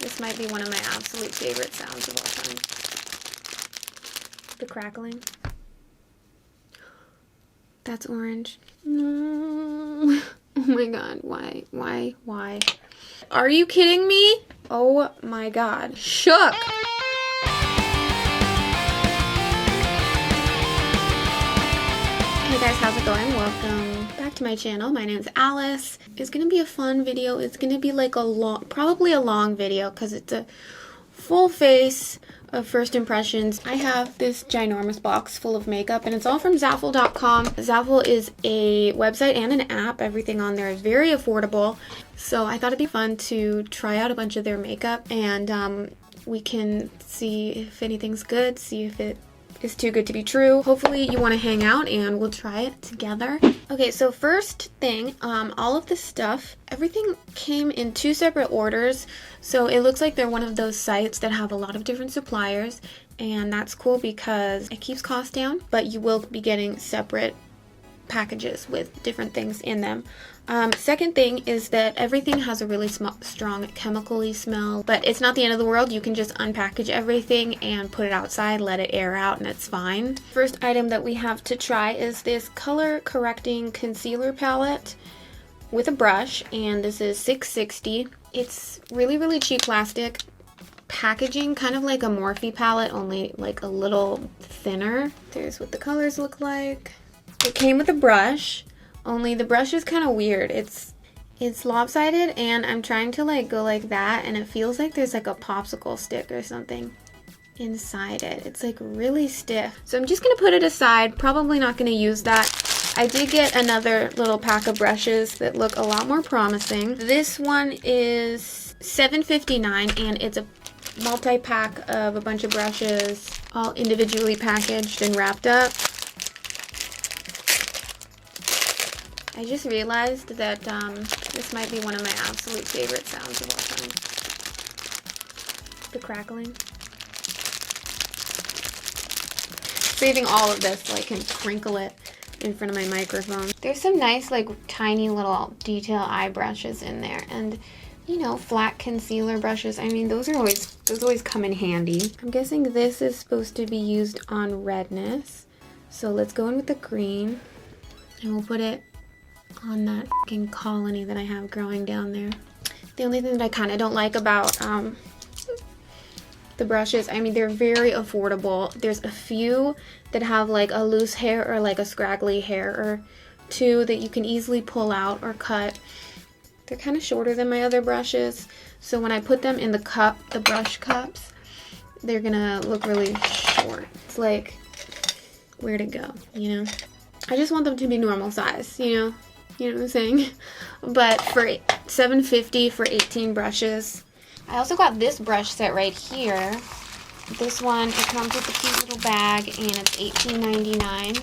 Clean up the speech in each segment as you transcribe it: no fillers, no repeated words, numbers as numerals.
This might be one of my absolute favorite sounds of all time. The crackling. That's orange. No. Oh my god, why? Are you kidding me? Oh my god. Shook! Hey guys, how's it going? Welcome back to my channel. My name is Alice. It's gonna be a fun video. It's gonna be like probably a long video because it's a full face of first impressions. I have this ginormous box full of makeup and it's all from Zaful.com. Zaful is a website and an app. Everything on there is very affordable. So I thought it'd be fun to try out a bunch of their makeup and we can see if anything's good, see if it is too good to be true. Hopefully you want to hang out and we'll try it together. Okay, so first thing, all of this stuff, everything came in 2 separate orders. So it looks like they're one of those sites that have a lot of different suppliers, and that's cool because it keeps costs down, but you will be getting separate packages with different things in them. Second thing is that everything has a really strong chemical-y smell, but it's not the end of the world. You can just unpackage everything and put it outside, let it air out, and it's fine. First item that we have to try is this color correcting concealer palette with a brush, and this is $6.60. It's really cheap plastic packaging, kind of like a Morphe palette, only like a little thinner. There's what the colors look like. It came with a brush, only the brush is kind of weird. It's lopsided, and I'm trying to like go like that, and it feels like there's like a popsicle stick or something inside it. It's like really stiff. So I'm just gonna put it aside, probably not gonna use that. I did get another little pack of brushes that look a lot more promising. This one is $7.59 and it's a multi-pack of a bunch of brushes, all individually packaged and wrapped up. I just realized that this might be one of my absolute favorite sounds of all time. The crackling. Saving all of this so I can crinkle it in front of my microphone. There's some nice like tiny little detail eye brushes in there, and you know, flat concealer brushes. I mean, those always come in handy. I'm guessing this is supposed to be used on redness, so let's go in with the green and we'll put it on that fucking colony that I have growing down there. The only thing that I kind of don't like about the brushes, I mean, they're very affordable. There's a few that have like a loose hair or like a scraggly hair or two that you can easily pull out or cut. They're kind of shorter than my other brushes, so when I put them in the cup, the brush cups, they're gonna look really short. It's like, where'd it go, you know? I just want them to be normal size, you know? You know what I'm saying? But for $7.50 for 18 brushes. I also got this brush set right here. This one, it comes with a cute little bag and it's $18.99.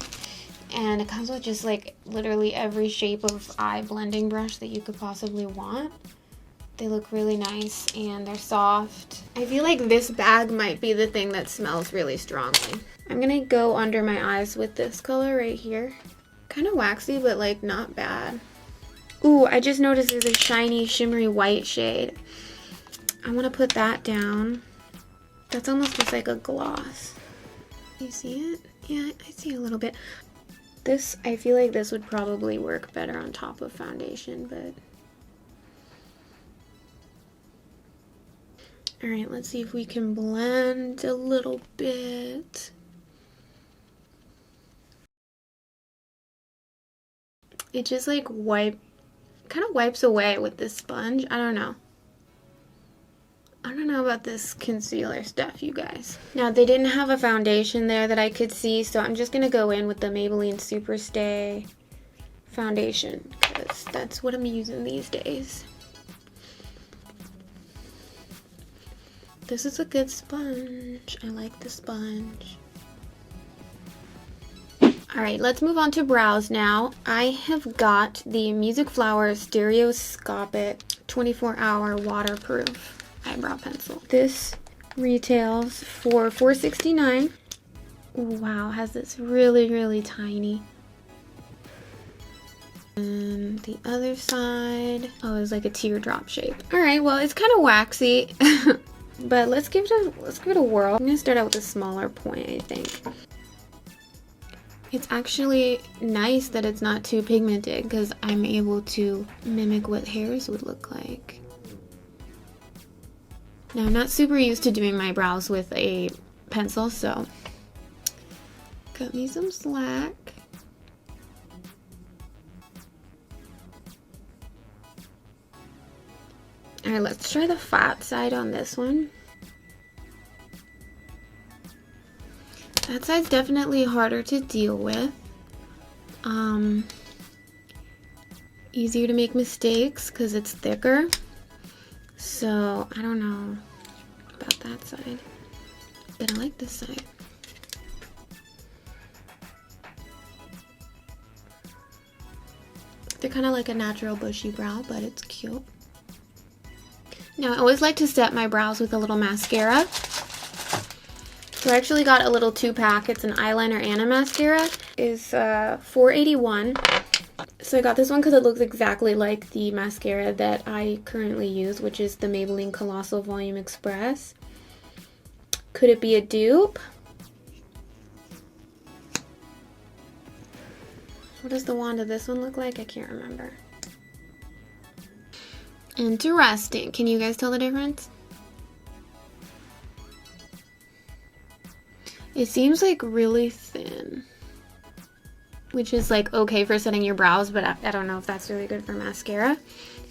And it comes with just like literally every shape of eye blending brush that you could possibly want. They look really nice and they're soft. I feel like this bag might be the thing that smells really strongly. I'm gonna go under my eyes with this color right here. Kind of waxy, but like not bad. Ooh, I just noticed there's a shiny, shimmery white shade. I want to put that down. That's almost just like a gloss. You see it? Yeah, I see a little bit. This, I feel like this would probably work better on top of foundation, but... Alright, let's see if we can blend a little bit. It just like kind of wipes away with this sponge. I don't know. I don't know about this concealer stuff, you guys. Now, they didn't have a foundation there that I could see, so I'm just going to go in with the Maybelline Superstay foundation, because that's what I'm using these days. This is a good sponge. I like the sponge. Alright, let's move on to brows now. I have got the Music Flower Stereoscopic 24-hour waterproof eyebrow pencil. This retails for $4.69. Wow, has this really tiny And the other side, oh, it's like a teardrop shape. All right, well, it's kind of waxy, but let's give it a whirl. I'm gonna start out with a smaller point, I think. It's actually nice that it's not too pigmented because I'm able to mimic what hairs would look like. Now, I'm not super used to doing my brows with a pencil, so cut me some slack. All right, let's try the fat side on this one. That side's definitely harder to deal with. Easier to make mistakes because it's thicker. So, I don't know about that side, but I like this side. They're kind of like a natural bushy brow, but it's cute. Now, I always like to set my brows with a little mascara. So I actually got a little 2-pack. It's an eyeliner and a mascara. It's $4.81. So I got this one because it looks exactly like the mascara that I currently use, which is the Maybelline Colossal Volume Express. Could it be a dupe? What does the wand of this one look like? I can't remember. Interesting. Can you guys tell the difference? It seems like really thin, which is like okay for setting your brows, but I don't know if that's really good for mascara.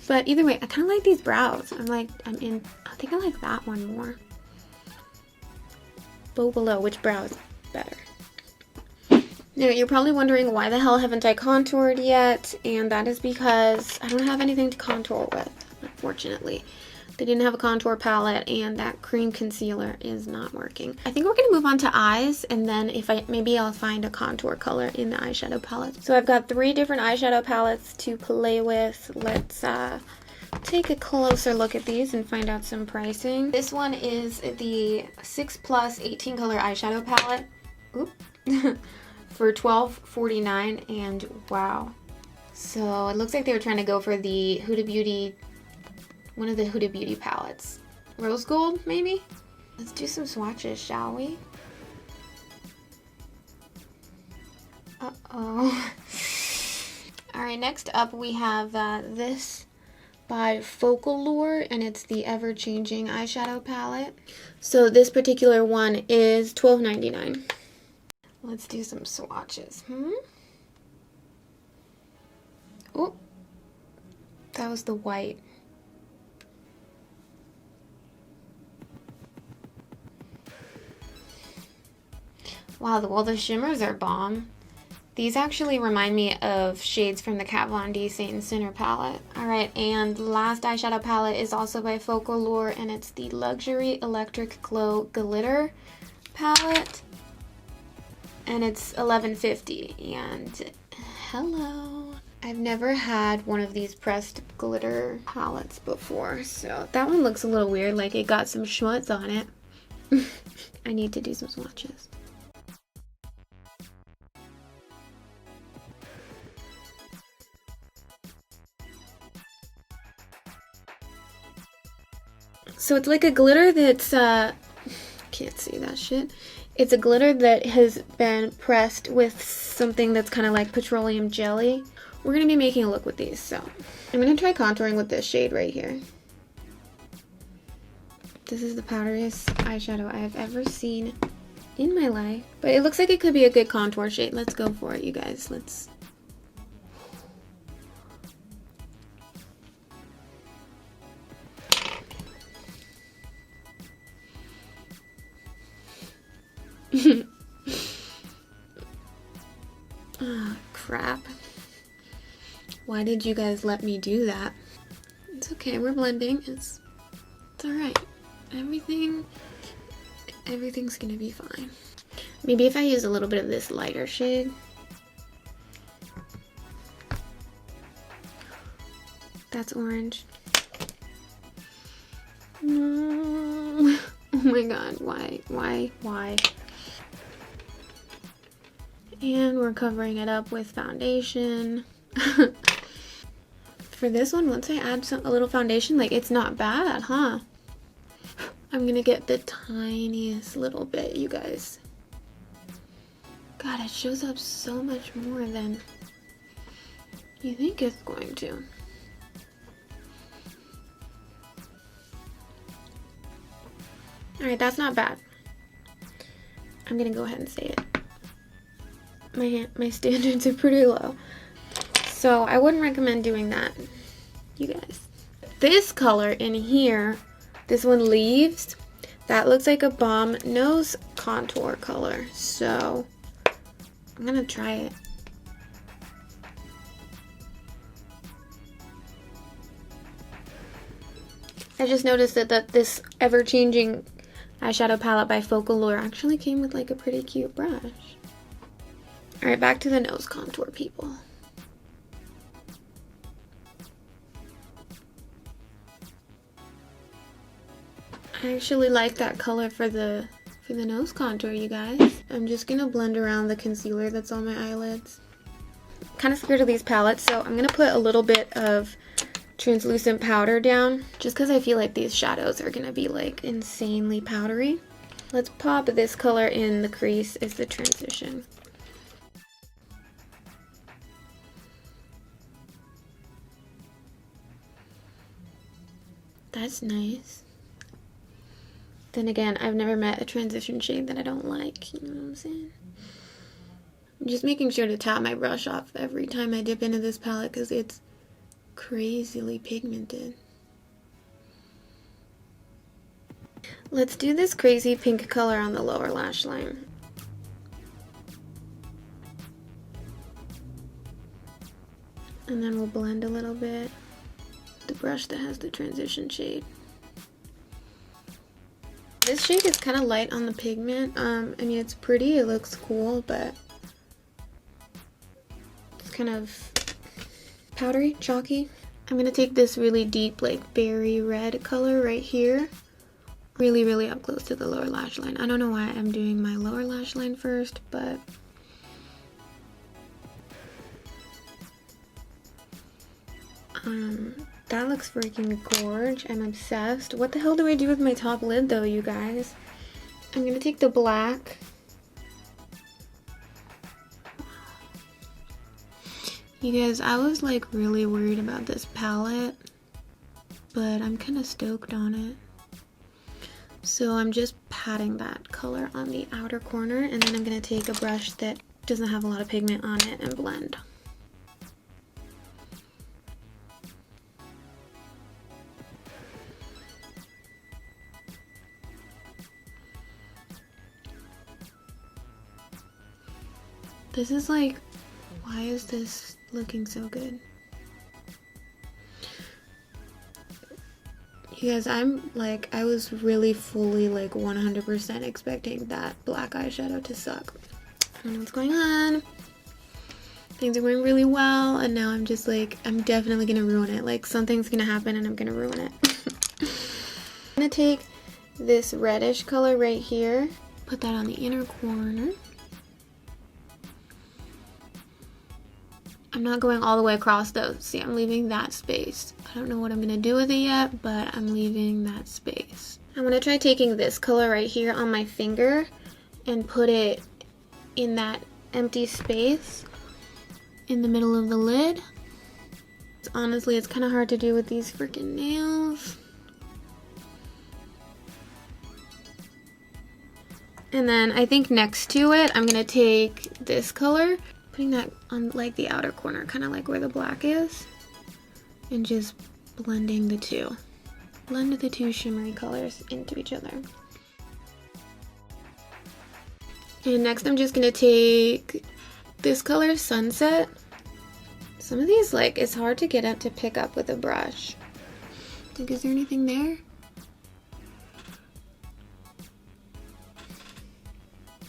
But either way, I kind of like these brows. I think I like that one more. Bow below, which brow is better? Now, you're probably wondering why the hell haven't I contoured yet, and that is because I don't have anything to contour with, unfortunately. They didn't have a contour palette, and that cream concealer is not working. I think we're going to move on to eyes, and then maybe I'll find a contour color in the eyeshadow palette. So I've got 3 different eyeshadow palettes to play with. Let's take a closer look at these and find out some pricing. This one is the 6+ 18 color eyeshadow palette. Oop. For $12.49, and wow. So it looks like they were trying to go for the Huda Beauty, one of the Huda Beauty palettes. Rose gold, maybe? Let's do some swatches, shall we? Uh-oh. Alright, next up we have this by Focal Lure, and it's the Ever-Changing eyeshadow palette. So this particular one is $12.99. Let's do some swatches. Oh, that was the white. Wow, well, the shimmers are bomb. These actually remind me of shades from the Kat Von D Saint Sinner palette. Alright, and the last eyeshadow palette is also by Focal Lure, and it's the Luxury Electric Glow Glitter palette. And it's $11.50, and hello. I've never had one of these pressed glitter palettes before, so that one looks a little weird, like it got some schmutz on it. I need to do some swatches. So it's like a glitter that's, can't see that shit. It's a glitter that has been pressed with something that's kind of like petroleum jelly. We're going to be making a look with these, so I'm going to try contouring with this shade right here. This is the powderiest eyeshadow I have ever seen in my life, but it looks like it could be a good contour shade. Let's go for it, you guys. Let's... Oh, crap. Why did you guys let me do that? It's okay, we're blending. It's alright. Everything's gonna be fine. Maybe if I use a little bit of this lighter shade. That's orange. No. Oh my god, why? And we're covering it up with foundation. For this one, once I add a little foundation, like, it's not bad, huh? I'm gonna get the tiniest little bit, you guys. God, it shows up so much more than you think it's going to. Alright, that's not bad. I'm gonna go ahead and say it. My standards are pretty low. So I wouldn't recommend doing that, you guys. This color in here, this one, Leaves, that looks like a bomb nose contour color. So I'm gonna try it. I just noticed that this ever-changing eyeshadow palette by Focallure actually came with like a pretty cute brush. Alright, back to the nose contour, people. I actually like that color for the nose contour, you guys. I'm just gonna blend around the concealer that's on my eyelids. I'm kind of scared of these palettes, so I'm gonna put a little bit of translucent powder down, just because I feel like these shadows are gonna be like insanely powdery. Let's pop this color in the crease as the transition. That's nice. Then again, I've never met a transition shade that I don't like, you know what I'm saying? I'm just making sure to tap my brush off every time I dip into this palette because it's crazily pigmented. Let's do this crazy pink color on the lower lash line. And then we'll blend a little bit with the brush that has the transition shade. This shade is kind of light on the pigment. I mean, it's pretty, it looks cool, but it's kind of powdery, chalky. I'm gonna take this really deep, like berry red color right here, really, really up close to the lower lash line. I don't know why I'm doing my lower lash line first, but that looks freaking gorge. I'm obsessed. What the hell do I do with my top lid though, you guys? I'm gonna take the black. You guys, I was like really worried about this palette, but I'm kind of stoked on it. So I'm just patting that color on the outer corner, and then I'm gonna take a brush that doesn't have a lot of pigment on it and blend. This is like, why is this looking so good? You guys, I was really fully like 100% expecting that black eyeshadow to suck. I don't know what's going on. Things are going really well, and now I'm just like, I'm definitely gonna ruin it. Like, something's gonna happen and I'm gonna ruin it. I'm gonna take this reddish color right here, put that on the inner corner. I'm not going all the way across though. See, I'm leaving that space. I don't know what I'm gonna do with it yet, but I'm leaving that space. I'm gonna try taking this color right here on my finger and put it in that empty space in the middle of the lid. Honestly, it's kind of hard to do with these freaking nails. And then I think next to it, I'm gonna take this color, putting that on like the outer corner, kind of like where the black is, and just blending the two. Blend the two shimmery colors into each other. And next I'm just gonna take this color, Sunset. Some of these, like, it's hard to get up to pick up with a brush. Is there anything there?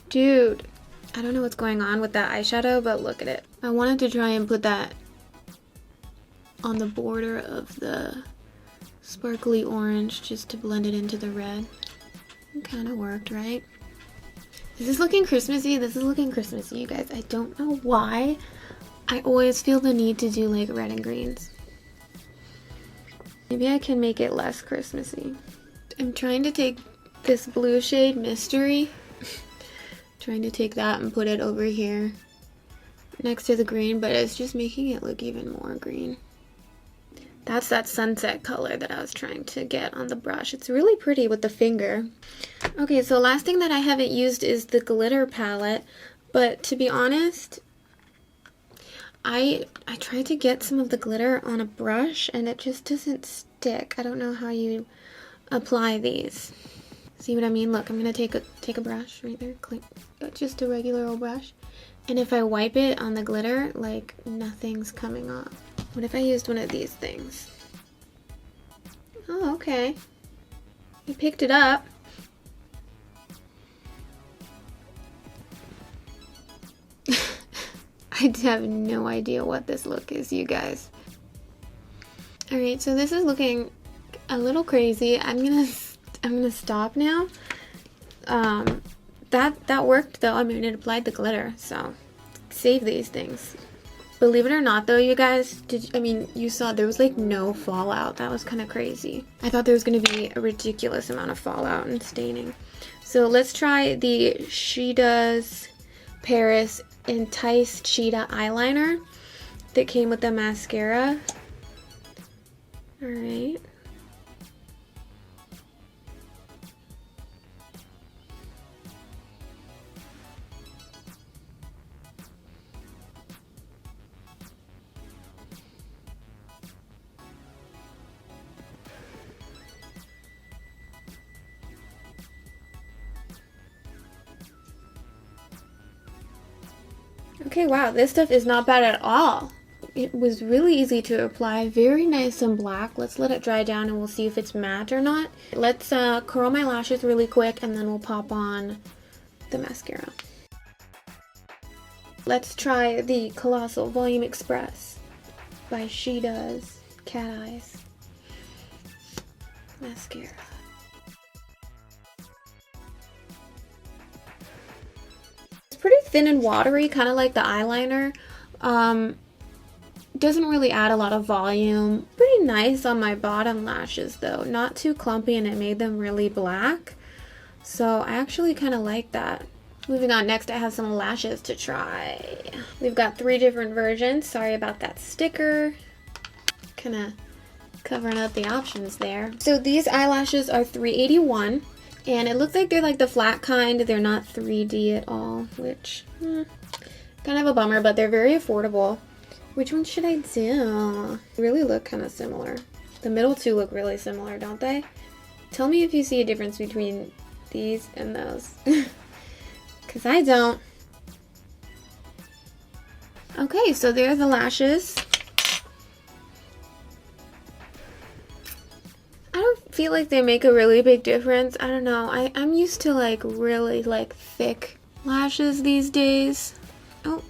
Dude, I don't know what's going on with that eyeshadow, but look at it. I wanted to try and put that on the border of the sparkly orange just to blend it into the red. It kind of worked, right? This is looking Christmassy. This is looking Christmassy, you guys. I don't know why I always feel the need to do like red and greens. Maybe I can make it less Christmassy. I'm trying to take this blue shade, Mystery, trying to take that and put it over here next to the green, but it's just making it look even more green. That's that sunset color that I was trying to get on the brush. It's really pretty with the finger. Okay, so last thing that I haven't used is the glitter palette, but to be honest, I tried to get some of the glitter on a brush and it just doesn't stick. I don't know how you apply these. See what I mean? Look, I'm gonna take a brush right there, just a regular old brush, and if I wipe it on the glitter, like nothing's coming off. What if I used one of these things? Oh, okay. I picked it up. I have no idea what this look is, you guys. Alright, so this is looking a little crazy. I'm gonna stop now. That worked though. I mean, it applied the glitter, so save these things. Believe it or not though, you guys, you saw there was like no fallout. That was kind of crazy. I thought there was going to be a ridiculous amount of fallout and staining. So let's try the She Does Paris Enticed Cheetah eyeliner that came with the mascara. Alright. Okay, wow, this stuff is not bad at all. It was really easy to apply, very nice and black. Let's let it dry down and we'll see if it's matte or not. Let's curl my lashes really quick and then we'll pop on the mascara. Let's try the Colossal Volume Express by She Does Cat Eyes mascara. Pretty thin and watery, kind of like the eyeliner. Doesn't really add a lot of volume. Pretty nice on my bottom lashes though, not too clumpy, and it made them really black, so I actually kind of like that. Moving on, next I have some lashes to try. We've got 3 different versions. Sorry about that sticker, kind of covering up the options there. So these eyelashes are $381. And it looks like they're like the flat kind. They're not 3D at all, which kind of a bummer, but they're very affordable. Which one should I do? They really look kind of similar. The middle two look really similar, don't they? Tell me if you see a difference between these and those. Because I don't. Okay, so there are the lashes. I don't feel like they make a really big difference. I don't know. I'm used to like really like thick lashes these days. Oh,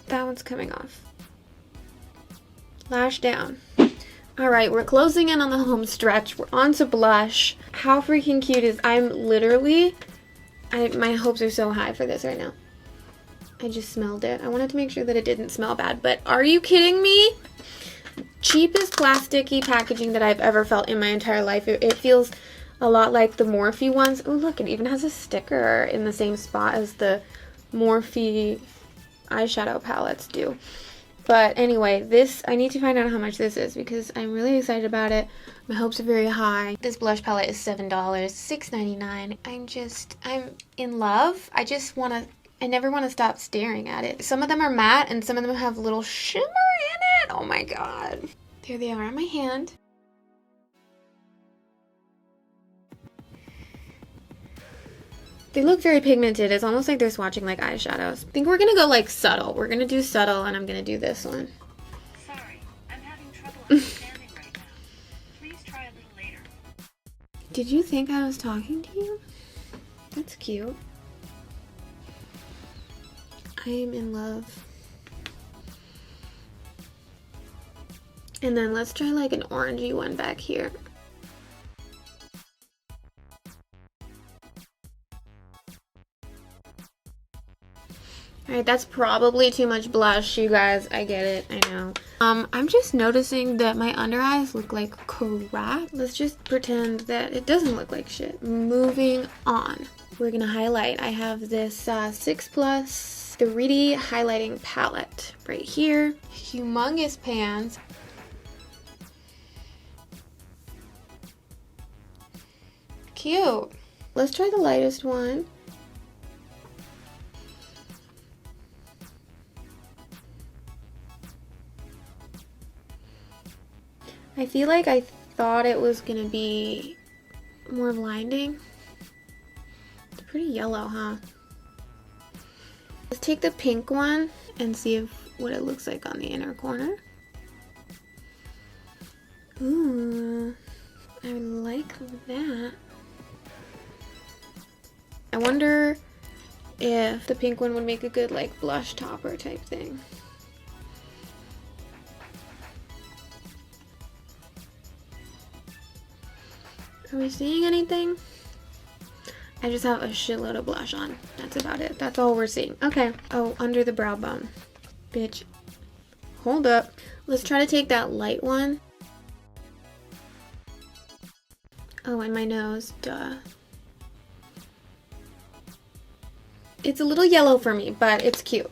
that one's coming off. Lash down. Alright, we're closing in on the home stretch. We're on to blush. How freaking cute is... my hopes are so high for this right now. I just smelled it. I wanted to make sure that it didn't smell bad, but are you kidding me? Cheapest plasticky packaging that I've ever felt in my entire life. It feels a lot like the Morphe ones. Oh look, it even has a sticker in the same spot as the Morphe eyeshadow palettes do. But anyway, this, I need to find out how much this is because I'm really excited about it. My hopes are very high. This blush palette is $7, $6.99. I'm in love. I never want to stop staring at it. Some of them are matte and some of them have little shimmer in it. Oh my god. There they are on my hand. They look very pigmented. It's almost like they're swatching like eyeshadows. I think we're gonna go like subtle. We're gonna do subtle and I'm gonna do this one. Sorry, I'm having trouble understanding right now. Please try a little later. Did you think I was talking to you? That's cute. I am in love. And then let's try like an orangey one back here. Alright, that's probably too much blush, you guys. I get it, I know. I'm just noticing that my under eyes look like crap. Let's just pretend that it doesn't look like shit. Moving on. We're gonna highlight. I have this 6 Plus 3D highlighting palette right here. Humongous pans. Cute. Let's try the lightest one. I feel like I thought it was gonna be more blinding. It's pretty yellow, huh? Let's take the pink one and see what it looks like on the inner corner. Ooh, I like that. I wonder if the pink one would make a good like blush topper type thing. Are we seeing anything? I just have a shitload of blush on. That's about it. That's all we're seeing. Okay. Oh, under the brow bone. Bitch. Hold up. Let's try to take that light one. Oh, and my nose. Duh. It's a little yellow for me, but it's cute.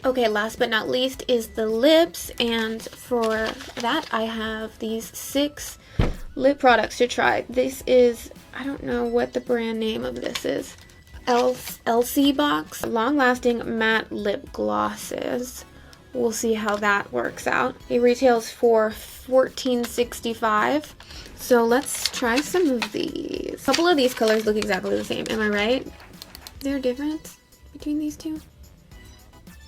Okay, last but not least is the lips. And for that, I have these 6 lip products to try. This is, I don't know what the brand name of this is. LC Box. Long lasting matte lip glosses. We'll see how that works out. It retails for $14.65. So let's try some of these. A couple of these colors look exactly the same. Am I right? Is there a difference between these two?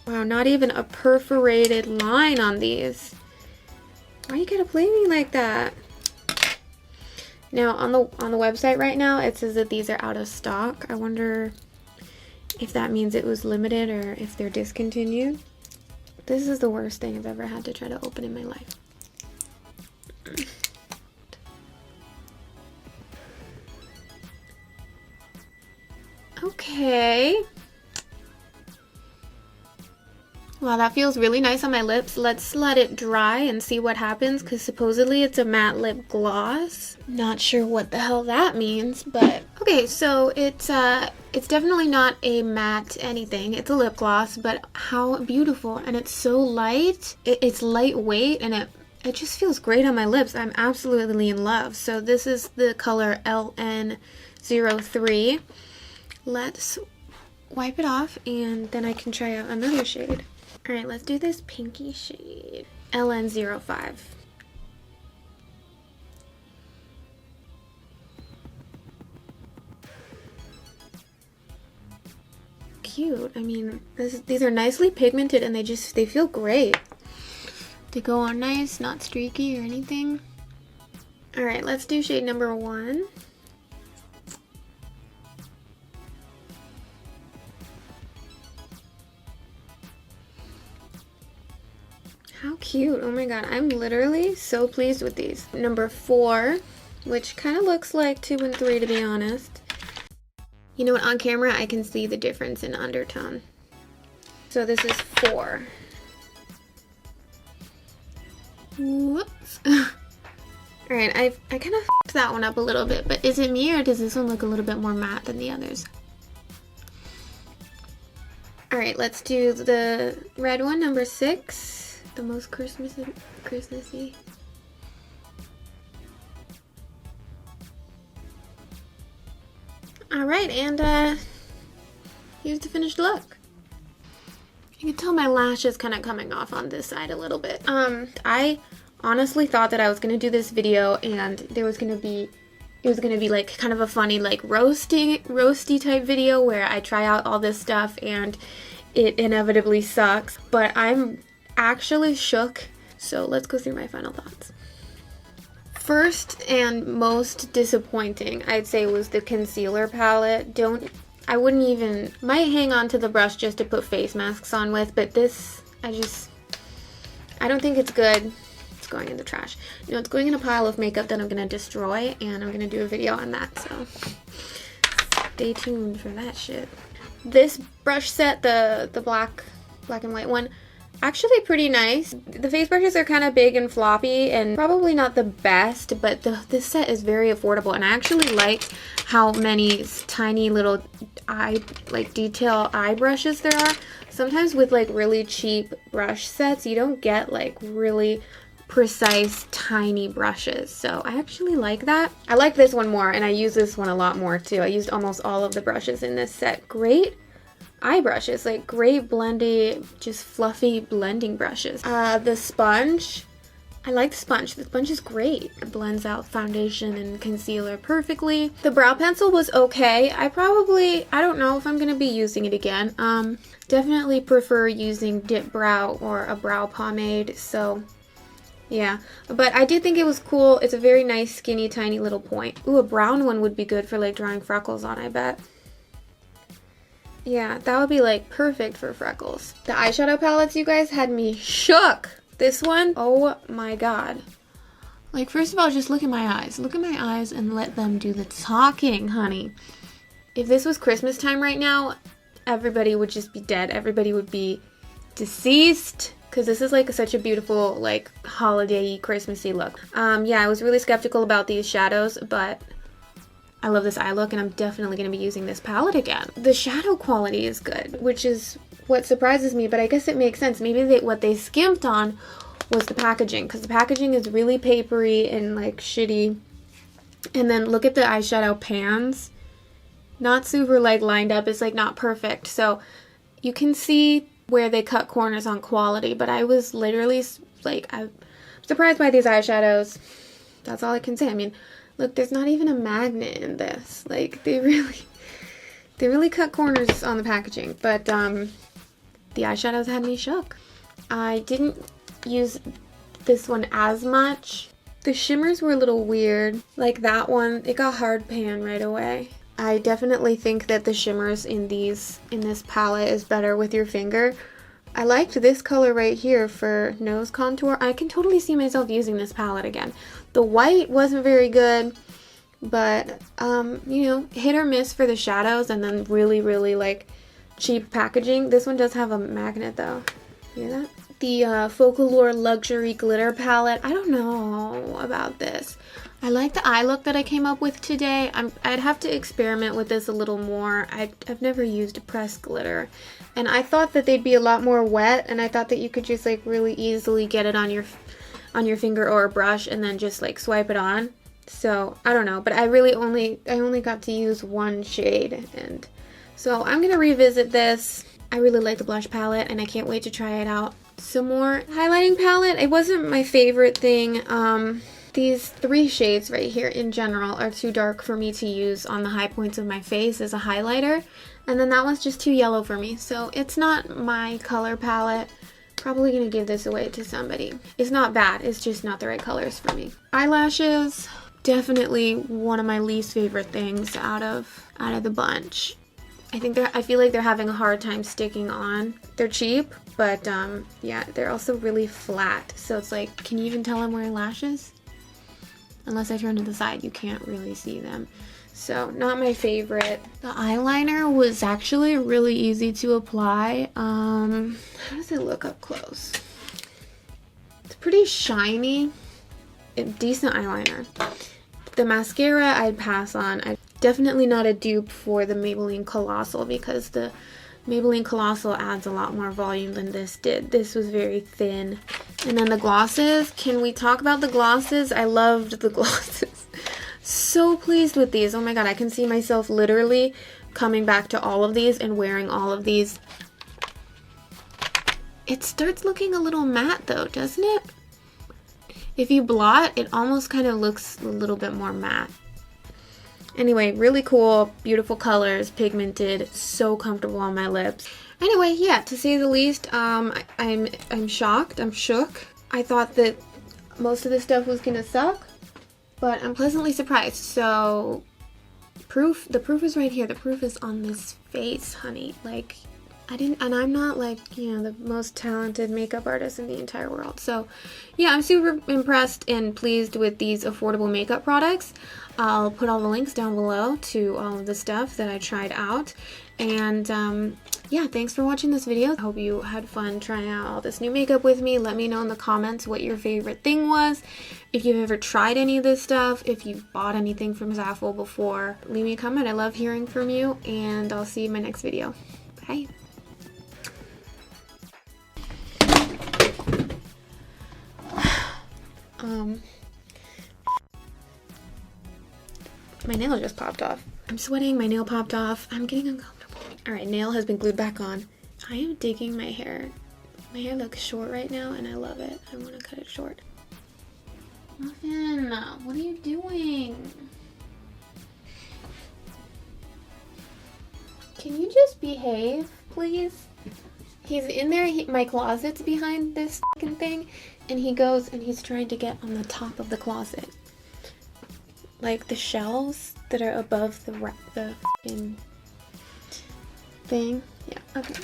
Wow, not even a perforated line on these. Why you gotta play me like that? Now on the website right now it says that these are out of stock. I wonder if that means it was limited or if they're discontinued. This is the worst thing I've ever had to try to open in my life. Okay. Wow, that feels really nice on my lips. Let's let it dry and see what happens, because supposedly it's a matte lip gloss. Not sure what the hell that means, but okay, so it's definitely not a matte anything. It's a lip gloss, but how beautiful, and it's so light. It's lightweight, and it just feels great on my lips. I'm absolutely in love. So this is the color LN03. Let's wipe it off, and then I can try out another shade. All right, let's do this pinky shade, LN05. Cute. I mean, these are nicely pigmented, and they feel great. They go on nice, not streaky or anything. All right, let's do shade number 1. How cute. Oh my god, I'm literally so pleased with these. Number 4, which kind of looks like 2 and 3 to be honest. You know what, on camera I can see the difference in undertone. So this is 4. Whoops. Alright, I kind of f***ed that one up a little bit, but is it me or does this one look a little bit more matte than the others? Alright, let's do the red one, number 6. The most Christmassy. Alright, and here's the finished look. You can tell my lashes kind of coming off on this side a little bit. I honestly thought that I was gonna do this video and it was gonna be like kind of a funny like roasty type video where I try out all this stuff and it inevitably sucks, but I'm actually shook. So let's go through my final thoughts. First and most disappointing, I'd say, was the concealer palette. I wouldn't even, might hang on to the brush just to put face masks on with, but this, I don't think it's good. It's going in the trash. You know, it's going in a pile of makeup that I'm gonna destroy, and I'm gonna do a video on that, so stay tuned for that shit. This brush set, the black and white one, actually pretty nice. The face brushes are kind of big and floppy and probably not the best, but this set is very affordable, and I actually like how many tiny little detail eye brushes there are. Sometimes with like really cheap brush sets, you don't get like really precise tiny brushes, so I actually like that. I like this one more, and I use this one a lot more too. I used almost all of the brushes in this set. Great eye brushes, like great blendy, just fluffy blending brushes. The sponge, I like the sponge. The sponge is great. It blends out foundation and concealer perfectly. The brow pencil was okay. I don't know if I'm gonna be using it again. Definitely prefer using dip brow or a brow pomade, so yeah. But I did think it was cool. It's a very nice, skinny, tiny little point. Ooh, a brown one would be good for like drawing freckles on, I bet. Yeah, that would be like perfect for freckles. The eyeshadow palettes, you guys, had me shook. This one, oh my god. Like, first of all, just look at my eyes. Look at my eyes and let them do the talking, honey. If this was Christmas time right now, everybody would just be dead. Everybody would be deceased. Because this is like such a beautiful, like, holiday-y, Christmassy look. Yeah, I was really skeptical about these shadows, but I love this eye look, and I'm definitely going to be using this palette again. The shadow quality is good, which is what surprises me, but I guess it makes sense. Maybe what they skimped on was the packaging, because the packaging is really papery and like shitty. And then look at the eyeshadow pans. Not super like lined up. It's like not perfect. So you can see where they cut corners on quality, but I was literally like, I'm surprised by these eyeshadows. That's all I can say. I mean, look, there's not even a magnet in this. Like, they really cut corners on the packaging. But the eyeshadows had me shook. I didn't use this one as much. The shimmers were a little weird. Like that one, it got hard pan right away. I definitely think that the shimmers in this palette is better with your finger. I liked this color right here for nose contour. I can totally see myself using this palette again. The white wasn't very good, but you know, hit or miss for the shadows, and then really, really like cheap packaging. This one does have a magnet though. Hear that? The Folklore Luxury Glitter Palette. I don't know about this. I like the eye look that I came up with today. I'd have to experiment with this a little more. I've never used pressed glitter, and I thought that they'd be a lot more wet, and I thought that you could just like really easily get it on your finger or a brush and then just like swipe it on. So I don't know, but I only got to use one shade, and so I'm gonna revisit this. I really like the blush palette, and I can't wait to try it out some more. Highlighting palette, it wasn't my favorite thing. These three shades right here in general are too dark for me to use on the high points of my face as a highlighter. And then that one's just too yellow for me. So it's not my color palette. Probably gonna give this away to somebody. It's not bad, it's just not the right colors for me. Eyelashes, definitely one of my least favorite things out of the bunch. I feel like they're having a hard time sticking on. They're cheap, but yeah, they're also really flat. So it's like, can you even tell I'm wearing lashes? Unless I turn to the side, you can't really see them. So, not my favorite. The eyeliner was actually really easy to apply. How does it look up close? It's pretty shiny. Decent eyeliner. The mascara I'd pass on. I'm definitely not a dupe for the Maybelline Colossal, because the Maybelline Colossal adds a lot more volume than this did. This was very thin. And then the glosses. Can we talk about the glosses? I loved the glosses. So pleased with these. Oh my god, I can see myself literally coming back to all of these and wearing all of these. It starts looking a little matte though, doesn't it? If you blot, it almost kind of looks a little bit more matte. Anyway, really cool, beautiful colors, pigmented, so comfortable on my lips. Anyway, yeah, to say the least, I'm shocked, I'm shook. I thought that most of this stuff was gonna suck, but I'm pleasantly surprised. So, the proof is right here. The proof is on this face, honey. Like, and I'm not like, you know, the most talented makeup artist in the entire world. So yeah, I'm super impressed and pleased with these affordable makeup products. I'll put all the links down below to all of the stuff that I tried out. And yeah, thanks for watching this video. I hope you had fun trying out all this new makeup with me. Let me know in the comments what your favorite thing was. If you've ever tried any of this stuff, if you've bought anything from Zaful before, leave me a comment. I love hearing from you, and I'll see you in my next video. Bye. My nail just popped off. I'm sweating, my nail popped off. I'm getting uncomfortable. Alright, nail has been glued back on. I am digging my hair. My hair looks short right now and I love it. I want to cut it short. Muffin, what are you doing? Can you just behave, please? He's in there, my closet's behind this fucking thing, and he goes and he's trying to get on the top of the closet. Like the shelves that are above the fucking thing. Yeah, okay.